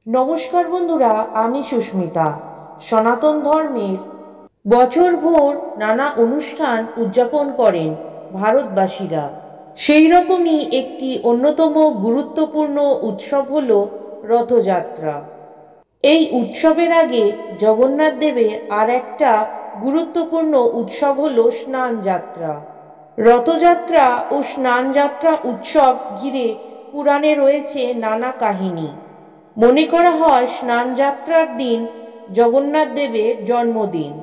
নমস্কার বন্ধুরা, আমি সুস্মিতা। সনাতন ধর্মের বছরভর নানা অনুষ্ঠান উদযাপন করেন ভারতবাসীরা। সেই রকমই একটি অন্যতম গুরুত্বপূর্ণ উৎসব হল রথযাত্রা। এই উৎসবের আগে জগন্নাথ দেবের আর একটা গুরুত্বপূর্ণ উৎসব হল স্নানযাত্রা। রথযাত্রা ও স্নানযাত্রা উৎসব ঘিরে পুরাণে রয়েছে নানা কাহিনী। মনে করা হয় স্নানযাত্রার দিন জগন্নাথ দেবের জন্মদিন।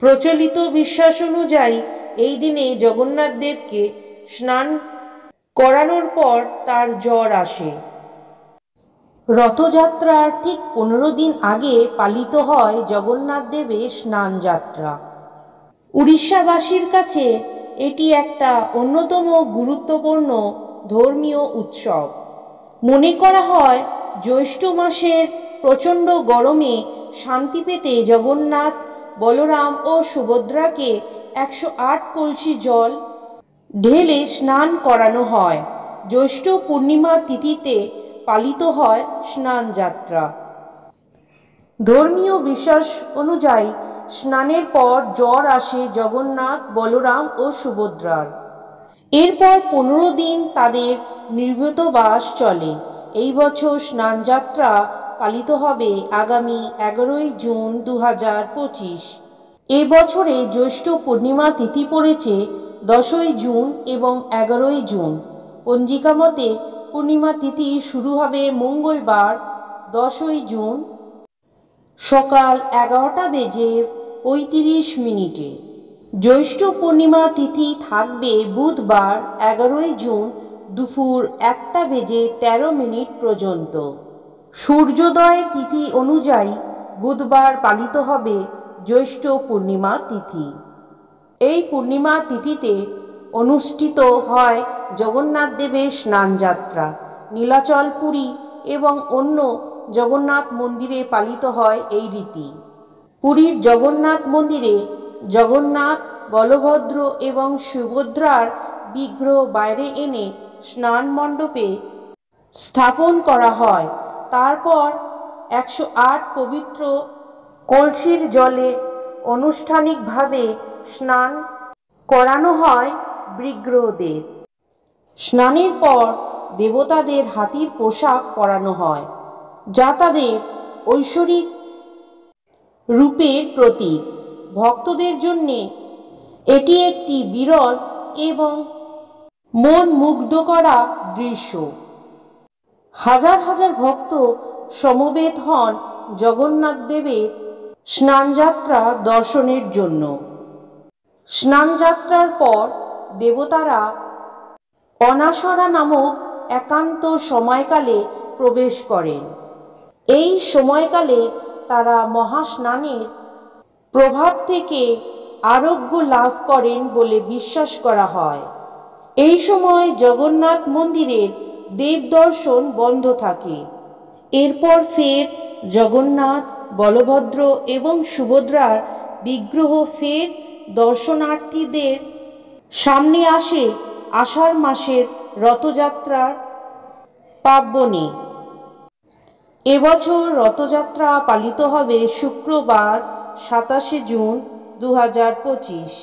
প্রচলিত বিশ্বাস অনুযায়ী এই দিনে জগন্নাথ দেবকে স্নান করানোর পর তার জ্বর আসে। রথযাত্রার ঠিক 15 দিন আগে পালিত হয় জগন্নাথ দেবের স্নানযাত্রা। উড়িষ্যাবাসীর কাছে এটি একটা অন্যতম গুরুত্বপূর্ণ ধর্মীয় উৎসব। মনে করা হয় জ্যৈষ্ঠ মাসের প্রচণ্ড গরমে শান্তি পেতে জগন্নাথ, বলরাম ও সুভদ্রাকে 108 কলসি জল ঢেলে স্নান করানো হয়। জ্যৈষ্ঠ পূর্ণিমা তিথিতে পালিত হয় স্নানযাত্রা। ধর্মীয় বিশ্বাস অনুযায়ী স্নানের পর জ্বর আসে জগন্নাথ, বলরাম ও সুভদ্রার। এরপর 15 দিন তাদের নির্বৃতবাস চলে। এই বছর স্নানযাত্রা পালিত হবে আগামী 11ই জুন 2025। এবছরে জ্যৈষ্ঠ পূর্ণিমা তিথি পড়েছে 10ই জুন এবং 11ই জুন। পঞ্জিকা মতে পূর্ণিমা তিথি শুরু হবে মঙ্গলবার 10ই জুন সকাল 11টা বেজে 35 মিনিটে। জ্যৈষ্ঠ পূর্ণিমা তিথি থাকবে বুধবার 11ই জুন দুপুর 1টা বেজে 13 মিনিট পর্যন্ত। সূর্যোদয় তিথি অনুযায়ী বুধবার পালিত হবে জ্যৈষ্ঠ পূর্ণিমা তিথি। এই পূর্ণিমা তিথিতে অনুষ্ঠিত হয় জগন্নাথ দেবের স্নানযাত্রা। নীলাচল পুরী এবং অন্য জগন্নাথ মন্দিরে পালিত হয় এই রীতি। পুরীর জগন্নাথ মন্দিরে জগন্নাথ, বলভদ্র এবং সুভদ্রার বিগ্রহ বাইরে এনে স্নান মণ্ডপে স্থাপন করা হয়। তারপর 108 পবিত্র কলসির জলে আনুষ্ঠানিকভাবে স্নান করানো হয় বিগ্রহদের। স্নানের পর দেবতাদের হাতির পোশাক পরানো হয়, যা তাদের ঐশ্বরিক রূপের প্রতীক। ভক্তদের জন্য এটি একটি বিরল এবং মন মুগ্ধ করা দৃশ্য। হাজার হাজার ভক্ত সমবেত হন জগন্নাথ দেবের স্নানযাত্রা দর্শনের জন্য। স্নানযাত্রার পর দেবতারা অনাসরা নামক একান্ত সময়কালে প্রবেশ করেন। এই সময়কালে তারা মহাস্নানের প্রভাব থেকে আরোগ্য লাভ করেন বলে বিশ্বাস করা হয়। এই সময় জগন্নাথ মন্দিরের দেব দর্শন বন্ধ থাকে। এরপর ফের জগন্নাথ, বলভদ্র এবং সুভদ্রার বিগ্রহ ফের দর্শনার্থীদের সামনে আসে আষাঢ় মাসের রথযাত্রার পার্বণে। এবছর রথযাত্রা পালিত হবে শুক্রবার 27শে জুন 2025।